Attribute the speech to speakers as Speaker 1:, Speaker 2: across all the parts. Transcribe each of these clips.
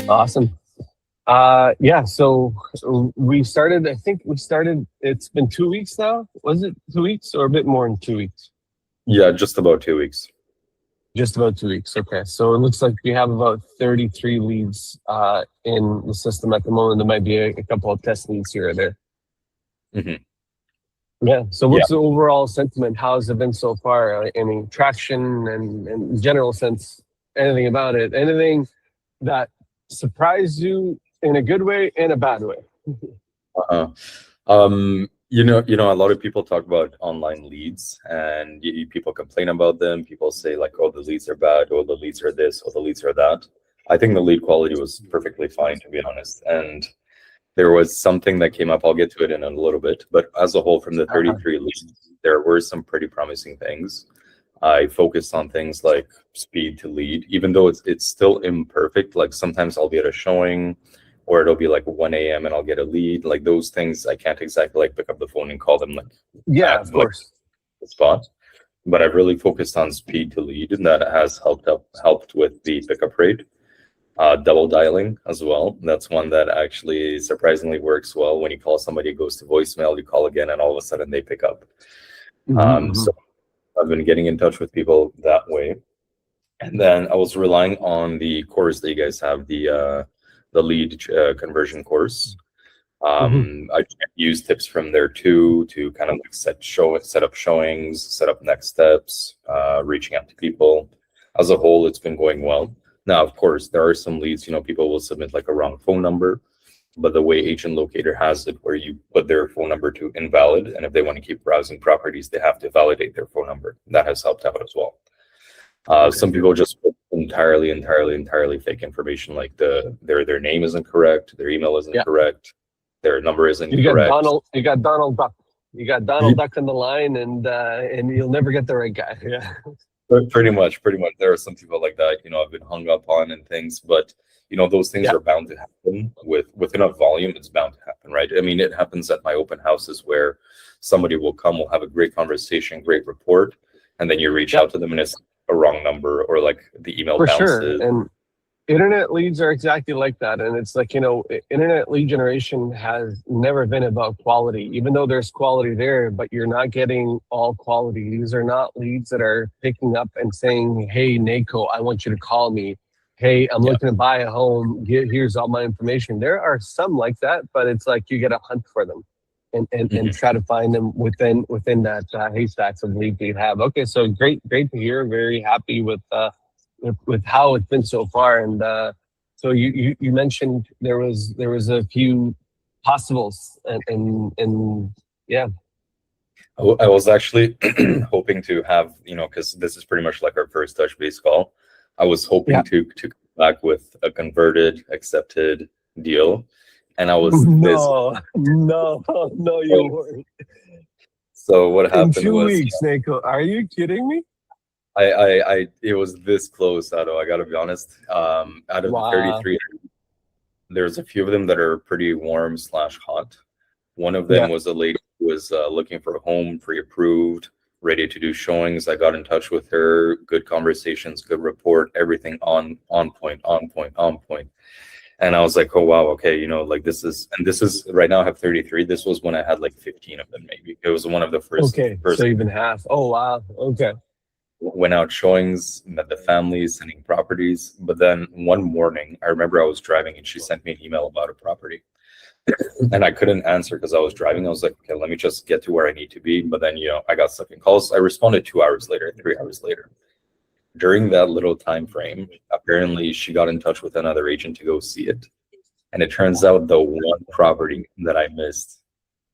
Speaker 1: Awesome. Yeah, so we started, it's been 2 weeks now. Was it 2 weeks or a bit more than 2 weeks?
Speaker 2: Yeah, just about 2 weeks.
Speaker 1: Just about 2 weeks. Okay. So it looks like we have about 33 leads in the system at the moment. There might be a couple of test leads here or there.
Speaker 2: Hmm.
Speaker 1: Yeah. So
Speaker 2: Yeah.
Speaker 1: what's the overall sentiment? How has it been so far? Any traction and general sense, anything about it? Anything that surprised you in a good way and a bad way?
Speaker 2: Uh-huh. A lot of people talk about online leads, and people complain about them. People say like, "Oh, the leads are bad. Oh, the leads are this. Oh, the leads are that." I think the lead quality was perfectly fine, to be honest. And there was something that came up. I'll get to it in a little bit. But as a whole, from the 33 leads, there were some pretty promising things. I focused on things like speed to lead, even though it's still imperfect. Like sometimes I'll be at a showing, or it'll be like 1 a.m. and I'll get a lead. Like those things, I can't exactly like pick up the phone and call them like
Speaker 1: Yeah,
Speaker 2: at
Speaker 1: of
Speaker 2: like
Speaker 1: course.
Speaker 2: the spot. But I've really focused on speed to lead, and that has helped with the pickup rate. Double dialing as well. That's one that actually surprisingly works well. When you call somebody, it goes to voicemail, you call again, and all of a sudden they pick up. So I've been getting in touch with people that way. And then I was relying on the course that you guys have, the lead conversion course. I use tips from there too to kind of like set up showings, set up next steps, reaching out to people. As a whole, it's been going well. Now, of course, there are some leads, people will submit like a wrong phone number, but the way Agent Locator has it, where you put their phone number to invalid, and if they want to keep browsing properties, they have to validate their phone number. That has helped out as well. Some people just put entirely fake information, like their name isn't correct, their email isn't correct, their number isn't correct.
Speaker 1: You got Donald Duck. You got Donald Duck on the line, and you'll never get the right guy. Yeah.
Speaker 2: Pretty much. There are some people like that, I've been hung up on and things, but those things are bound to happen with enough volume. It's bound to happen, right? I mean, it happens at my open houses where somebody will come, we'll have a great conversation, great report, and then you reach out to them and it's a wrong number, or like the email bounces.
Speaker 1: Sure. And internet leads are exactly like that. And it's like, internet lead generation has never been about quality, even though there's quality there, but you're not getting all quality. These are not leads that are picking up and saying, "Hey, Neyko, I want you to call me. Hey, I'm looking to buy a home. Here's all my information." There are some like that, but it's like you got to hunt for them and try to find them within that haystacks of leads you have. Okay, so great to hear. Very happy with how it's been so far. And so you mentioned there was a few possibles and yeah.
Speaker 2: I was actually hoping to have, because this is pretty much like our first touch base call. I was hoping to come back with a converted, accepted deal. And I was
Speaker 1: no, you weren't.
Speaker 2: So what happened
Speaker 1: in 2 weeks, Neyko? Are you kidding me?
Speaker 2: It was this close, Ado. I gotta be honest. Out of the 33, there's a few of them that are pretty warm/hot. One of them was a lady who was looking for a home, pre-approved, ready to do showings. I got in touch with her. Good conversations, good report, everything on point. And I was like, oh wow, okay, like this is right now I have 33. This was when I had like 15 of them, maybe. It was one of the first.
Speaker 1: Okay, so even half. Oh wow, okay.
Speaker 2: Went out showings, met the families, sending properties. But then one morning, I remember I was driving and she sent me an email about a property. And I couldn't answer because I was driving. I was like, okay, let me just get to where I need to be. But then, I got stuck in calls. I responded 2 hours later, 3 hours later. During that little time frame, apparently she got in touch with another agent to go see it. And it turns out the one property that I missed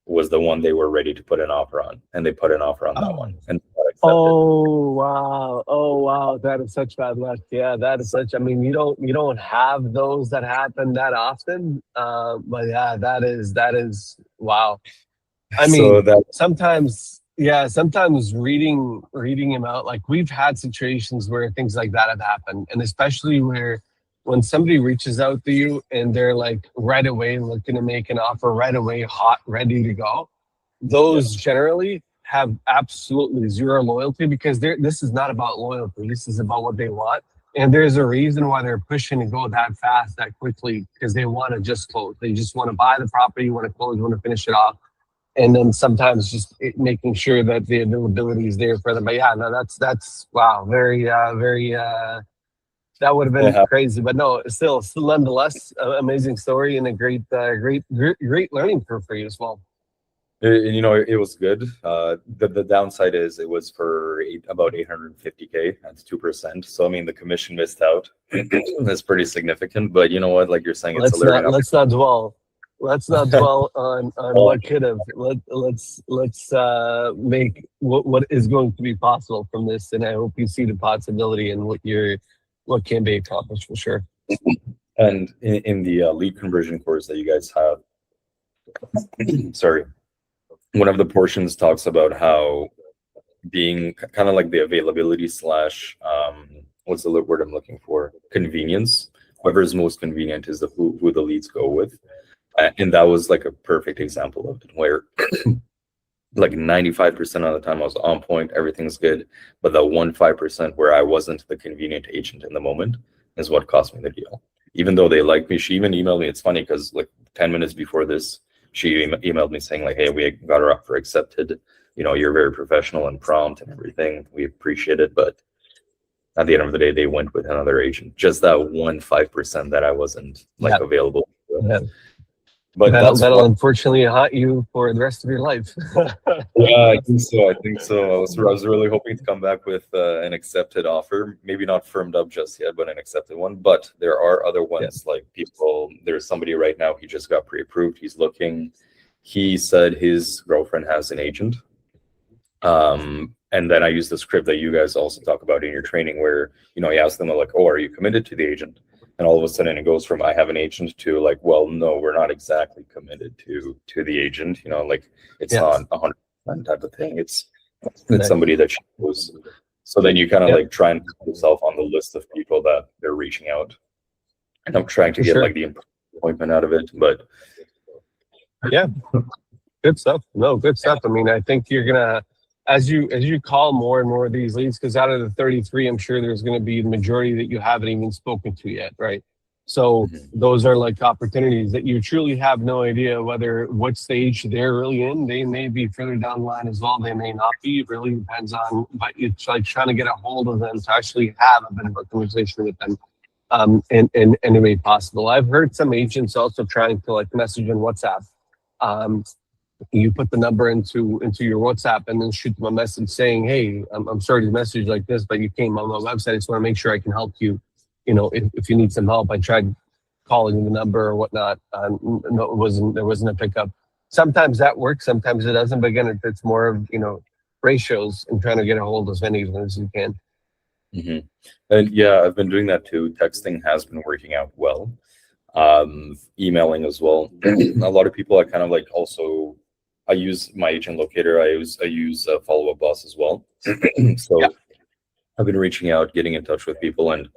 Speaker 2: was the one they were ready to put an offer on. And they put an offer on that one. And
Speaker 1: oh wow, that is such bad luck. Yeah, that is such, you don't have those that happen that often. But yeah, that is wow. Sometimes reading him out, like we've had situations where things like that have happened, and especially when somebody reaches out to you and they're like right away looking to make an offer right away, hot, ready to go. Those generally have absolutely zero loyalty, because this is not about loyalty. This is about what they want. And there's a reason why they're pushing to go that fast, that quickly, because they want to just close. They just want to buy the property, want to close, want to finish it off. And then sometimes just making sure that the availability is there for them. But yeah, no, that's wow, very that would have been
Speaker 2: Yeah.
Speaker 1: crazy. But no, still nonetheless, amazing story and a great learning curve for you as well.
Speaker 2: It was good. The downside is it was for about 850K. That's 2%. So I mean, the commission missed out. That's pretty significant. But you know what? Like you're saying, it's a learning opportunity.
Speaker 1: Let's not dwell. Let's not dwell on what could have. Let's make what is going to be possible from this, and I hope you see the possibility in what can be accomplished for sure.
Speaker 2: And in the lead conversion course that you guys have, sorry, one of the portions talks about how being kind of like the availability slash what's the word I'm looking for? Convenience. Whoever is most convenient is who the leads go with. And that was like a perfect example of it, where like 95% of the time I was on point, everything's good. But the 5% where I wasn't the convenient agent in the moment is what cost me the deal. Even though they liked me, she even emailed me. It's funny because like 10 minutes before this, she emailed me saying like, hey, we got her offer accepted. You're very professional and prompt and everything. We appreciate it. But at the end of the day, they went with another agent. Just that 5% that I wasn't available.
Speaker 1: Yeah.
Speaker 2: But
Speaker 1: that'll unfortunately haunt you for the rest of your life.
Speaker 2: Yeah, I think so. I was really hoping to come back with an accepted offer, maybe not firmed up just yet, but an accepted one. But there are other ones, like there's somebody right now, he just got pre-approved. He's looking. He said his girlfriend has an agent. And then I use the script that you guys also talk about in your training where, he asked them like, oh, are you committed to the agent? And all of a sudden it goes from I have an agent to like, well, no, we're not exactly committed to the agent. Like it's not 100% type of thing. It's somebody that she knows. So then you kind of like try and put yourself on the list of people that they're reaching out. And I'm trying to get like the appointment out of it, but
Speaker 1: yeah, good stuff. No, good stuff. I mean, I think you're gonna as you call more and more of these leads, because out of the 33, I'm sure there's going to be the majority that you haven't even spoken to yet, right? So those are like opportunities that you truly have no idea what stage they're really in. They may be further down the line as well. They may not be. It really depends on, but it's like trying to get a hold of them to actually have a bit of a conversation with them in any way possible. I've heard some agents also trying to like message in WhatsApp. You put the number into your WhatsApp and then shoot them a message saying, hey, I'm sorry to message like this, but you came on my website. I just want to make sure I can help you. If you need some help. I tried calling the number or whatnot. No, there wasn't a pickup. Sometimes that works, sometimes it doesn't. But again, it's more of, ratios and trying to get a hold of as many of them as you can.
Speaker 2: And yeah, I've been doing that too. Texting has been working out well. Emailing as well. A lot of people are kind of like also, I use my agent locator. I use Follow Up Boss as well. So I've been reaching out, getting in touch with people, and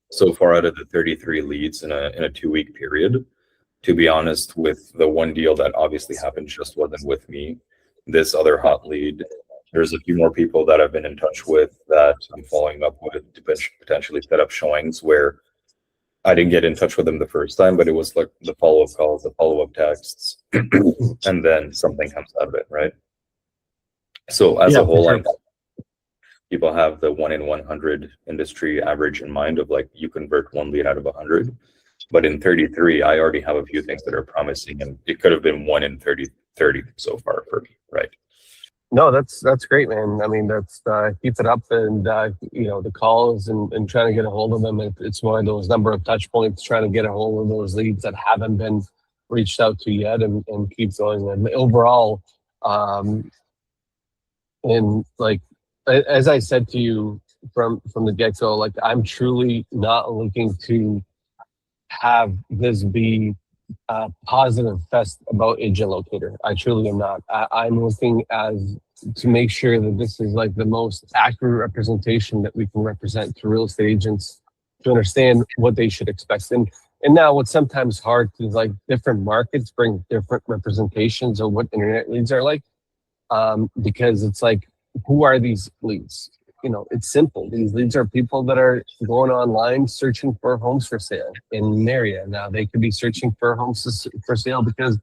Speaker 2: so far out of the 33 leads in a 2-week period, to be honest, with the one deal that obviously happened just wasn't with me, this other hot lead, there's a few more people that I've been in touch with that I'm following up with to potentially set up showings where I didn't get in touch with them the first time, but it was like the follow-up calls, the follow-up texts, and then something comes out of it, right? So as a whole, people have the 1 in 100 industry average in mind of like you convert one lead out of 100. But in 33, I already have a few things that are promising, and it could have been 1 in 30 so far for me, right?
Speaker 1: No, that's great, man. I mean, that's keep it up, and the calls and trying to get a hold of them. It's one of those number of touch points, trying to get a hold of those leads that haven't been reached out to yet, and keep going. And overall, and like as I said to you from the get-go, like I'm truly not looking to have this be a positive fest about Agent Locator. I truly am not. I'm looking to make sure that this is like the most accurate representation that we can represent to real estate agents to understand what they should expect. And now what's sometimes hard is like different markets bring different representations of what internet leads are like, because it's like, who are these leads? it's simple. These leads are people that are going online searching for homes for sale in an area. Now they could be searching for homes for sale because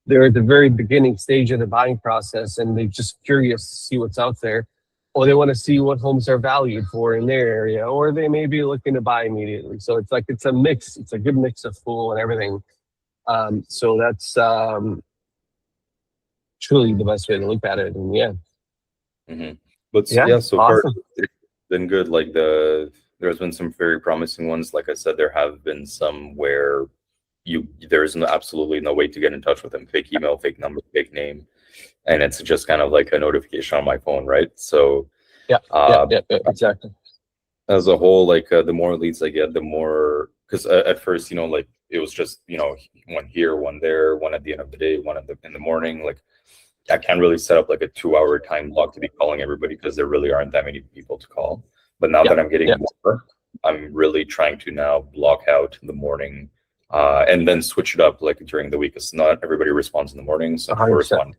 Speaker 1: they're at the very beginning stage of the buying process and they're just curious to see what's out there, or they want to see what homes are valued for in their area, or they may be looking to buy immediately. So it's a mix. It's a good mix of fool and everything. So that's truly the best way to look at it. And yeah.
Speaker 2: Mm-hmm. But
Speaker 1: Yeah,
Speaker 2: so
Speaker 1: awesome.
Speaker 2: far it's been good. Like there's been some very promising ones. Like I said, there have been some where there's absolutely no way to get in touch with them. Fake email, fake number, fake name, and it's just kind of like a notification on my phone, right? So
Speaker 1: Yeah, exactly.
Speaker 2: as a whole, like the more leads I get, the more, because at first, like it was just one here, one there, one at the end of the day, one in the morning. Like I can't really set up like a 2-hour time block to be calling everybody because there really aren't that many people to call. But now that I'm getting more, I'm really trying to now block out the morning and then switch it up like during the week, because not everybody responds in the morning. Some people respond,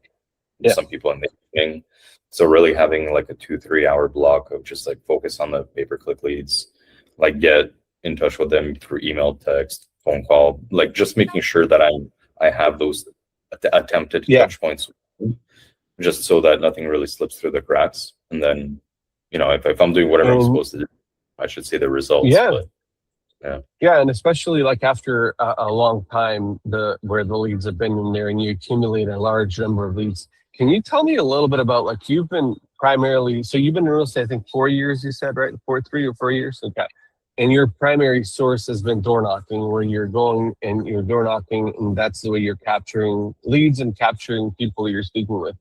Speaker 2: some people in the evening. So really having like a 2-3 hour block of just like focus on the pay-per-click leads, like get in touch with them through email, text, phone call, like just making sure that I have those attempted touch points, just so that nothing really slips through the cracks. And then, if I'm doing whatever I'm supposed to do, I should see the results.
Speaker 1: Yeah, and especially like after a long time, where the leads have been in there and you accumulate a large number of leads. Can you tell me a little bit about, like, you've been in real estate, I think 4 years, you said, right? 3 or 4 years? Okay. And your primary source has been door knocking, where you're going and you're door knocking, and that's the way you're capturing leads and capturing people you're speaking with.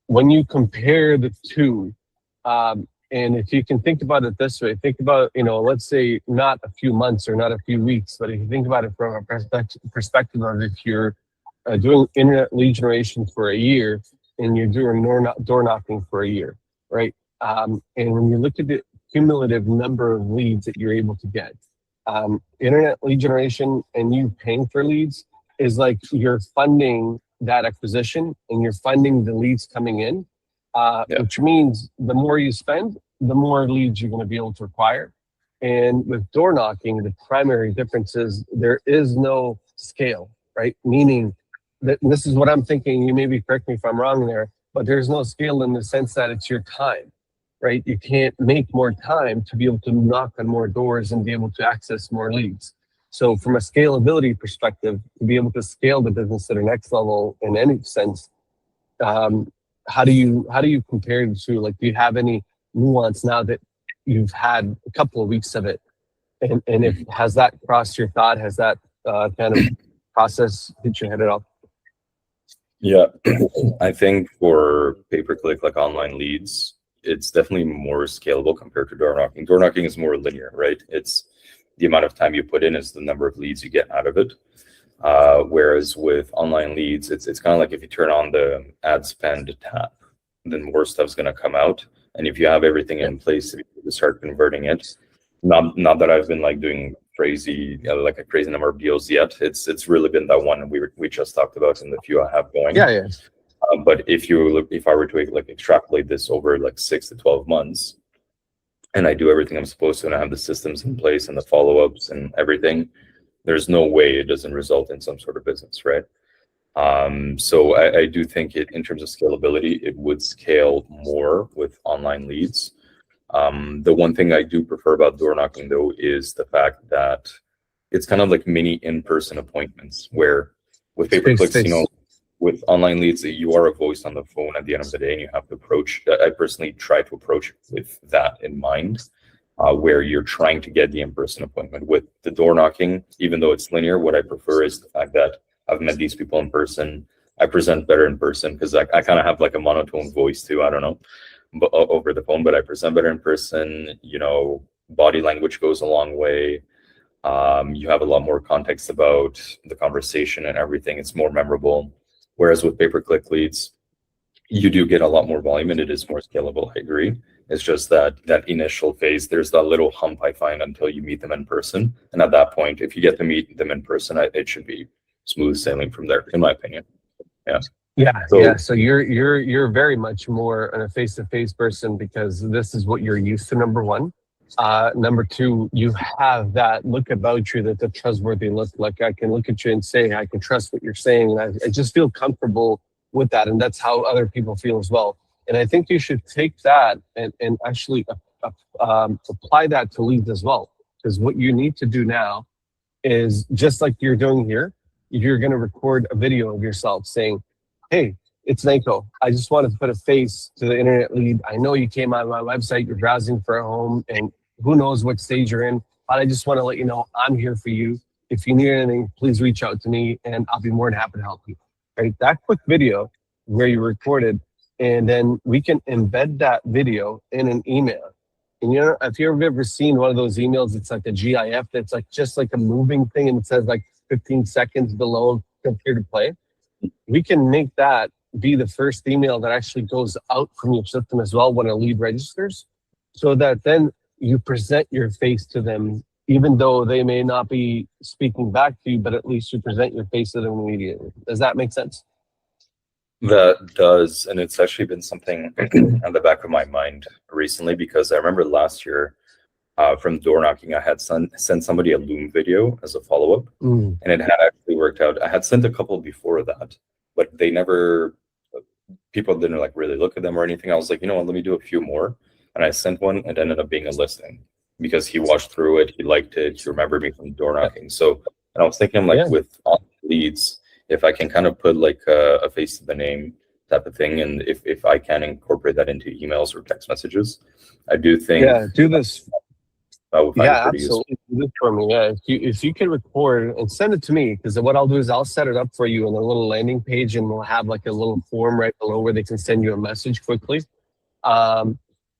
Speaker 1: When you compare the two, and if you can think about it this way, think about, let's say not a few months or not a few weeks, but if you think about it from a perspective of if you're doing internet lead generation for a year and you're doing door knocking for a year, right? And when you look at the cumulative number of leads that you're able to get, internet lead generation and you paying for leads is like you're funding that acquisition and you're funding the leads coming in, which means the more you spend, the more leads you're going to be able to acquire. And with door knocking, the primary difference is there is no scale, right? Meaning that, and this is what I'm thinking, you maybe correct me if I'm wrong there, but there's no scale in the sense that it's your time, right? You can't make more time to be able to knock on more doors and be able to access more leads. So from a scalability perspective, to be able to scale the business at a next level in any sense, how do you compare the two? Like, do you have any nuance now that you've had a couple of weeks of it? And if has that crossed your thought? Has that kind of process hit your head at all?
Speaker 2: Yeah, I think for pay-per-click, like online leads, it's definitely more scalable compared to door knocking. Door knocking is more linear, right? It's the amount of time you put in is the number of leads you get out of it. Whereas with online leads, it's kind of like if you turn on the ad spend tab, then more stuff's going to come out. And if you have everything in place to be able to start converting it, not that I've been like doing crazy, like a crazy number of deals yet. It's really been that one we just talked about in the few I have going.
Speaker 1: Yeah.
Speaker 2: But if I were to like extrapolate this over like 6 to 12 months, and I do everything I'm supposed to, and I have the systems in place and the follow-ups and everything, there's no way it doesn't result in some sort of business, right? So I do think in terms of scalability, it would scale more with online leads. The one thing I do prefer about door knocking, though, is the fact that it's kind of like mini in-person appointments, where with pay-per-clicks, with online leads, you are a voice on the phone at the end of the day, and you have to approach. I personally try to approach with that in mind, where you're trying to get the in-person appointment. With the door knocking, even though it's linear, what I prefer is the fact that I've met these people in person. I present better in person because I kind of have like a monotone voice too. I don't know, but over the phone, but I present better in person. Body language goes a long way. You have a lot more context about the conversation and everything. It's more memorable. Whereas with pay-per-click leads, you do get a lot more volume and it is more scalable. I agree. It's just that initial phase, there's that little hump I find until you meet them in person. And at that point, if you get to meet them in person, it should be smooth sailing from there, in my opinion. Yeah.
Speaker 1: Yeah,
Speaker 2: So
Speaker 1: yeah. So you're very much more a face-to-face person because this is what you're used to, number one. Number two, you have that look about you that's a trustworthy look. Like I can look at you and say, I can trust what you're saying. And I just feel comfortable with that. And that's how other people feel as well. And I think you should take that and actually apply that to leads as well. Because what you need to do now is just like you're doing here, you're going to record a video of yourself saying, hey, it's Neyko. I just wanted to put a face to the internet lead. I know you came on my website, you're browsing for a home, and who knows what stage you're in. But I just want to let you know I'm here for you. If you need anything, please reach out to me and I'll be more than happy to help you. Right? That quick video where you recorded, and then we can embed that video in an email. And you know, if you've ever seen one of those emails, it's like a GIF that's like just like a moving thing and it says like 15 seconds below click here to play. We can make that be the first email that actually goes out from your system as well when a lead registers, so that then you present your face to them, even though they may not be speaking back to you, but at least you present your face to them immediately. Does that make sense?
Speaker 2: that does, and it's actually been something on the back of my mind recently, because I remember last year from door knocking, I had sent somebody a Loom video as a follow-up, and it had actually worked out. I had sent a couple before that, but they never, people didn't like really look at them or anything. I was like, you know what, let me do a few more. And I sent one, and it ended up being a listing because he watched through it, he liked it, he remembered me from door knocking. So, and I was thinking like with all leads, if I can kind of put like a face to the name type of thing, and if I can incorporate that into emails or text messages, I do think
Speaker 1: do this. Absolutely.
Speaker 2: useful.
Speaker 1: Do this for me. Yeah, if you can record and send it to me, because what I'll do is I'll set it up for you on a little landing page, and we'll have like a little form right below where they can send you a message quickly.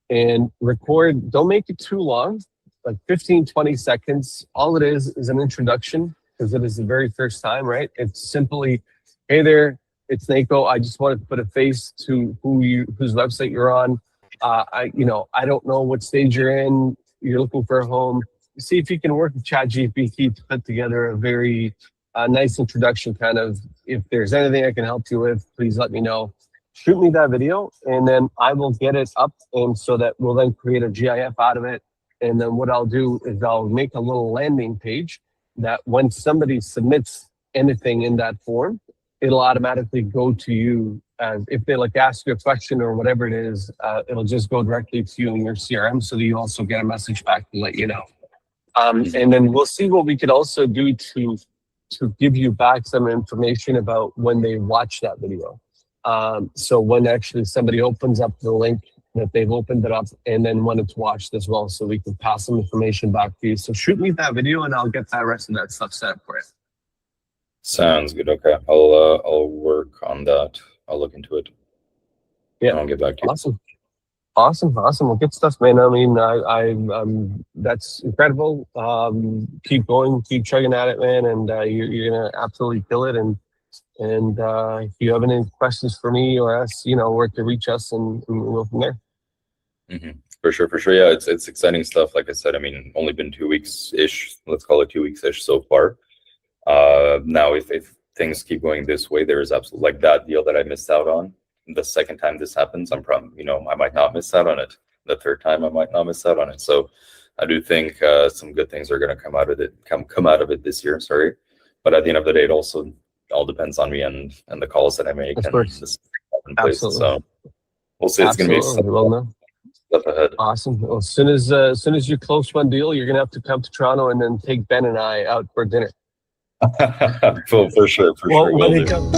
Speaker 1: And record. Don't make it too long, like 15, 20 seconds. All it is an introduction, because it is the very first time, right? It's simply, hey there, it's Neyko. I just wanted to put a face to whose website you're on. I don't know what stage you're in. You're looking for a home. See if you can work with ChatGPT to put together a very nice introduction, kind of, if there's anything I can help you with, please let me know. Shoot me that video, and then I will get it up, and so that we'll then create a GIF out of it. And then what I'll do is I'll make a little landing page that when somebody submits anything in that form, it'll automatically go to you. If they like ask you a question or whatever it is, it'll just go directly to you in your CRM, so that you also get a message back to let you know. And then we'll see what we could also do to give you back some information about when they watch that video. So when actually somebody opens up the link, that they've opened it up and then when it's watched as well, so we can pass some information back to you. So shoot me that video and I'll get that rest of that stuff set up for you.
Speaker 2: Sounds good. Okay, I'll work on that. I'll look into it.
Speaker 1: Yeah,
Speaker 2: and I'll get back to you.
Speaker 1: Awesome. Well, good stuff, man. I mean, I that's incredible. Keep going, keep chugging at it, man, and you're gonna absolutely kill it. And if you have any questions for me or us, where to reach us, and we'll go from there.
Speaker 2: For sure. Yeah, it's exciting stuff. Like I said, I mean, only been 2 weeks ish. Let's call it 2 weeks ish so far. Now, if things keep going this way, there is absolutely, like that deal that I missed out on. The second time this happens, I'm probably, I might not miss out on it. The third time, I might not miss out on it. So I do think some good things are going to come out of it. Come out of it this year. Sorry, but at the end of the day, it also all depends on me and the calls that I make.
Speaker 1: Of course. Absolutely.
Speaker 2: So we'll see. It's going to be stuff ahead.
Speaker 1: Awesome. Well, as soon as you close one deal, you're going to have to come to Toronto and then take Ben and I out for dinner.
Speaker 2: For sure.
Speaker 1: When it comes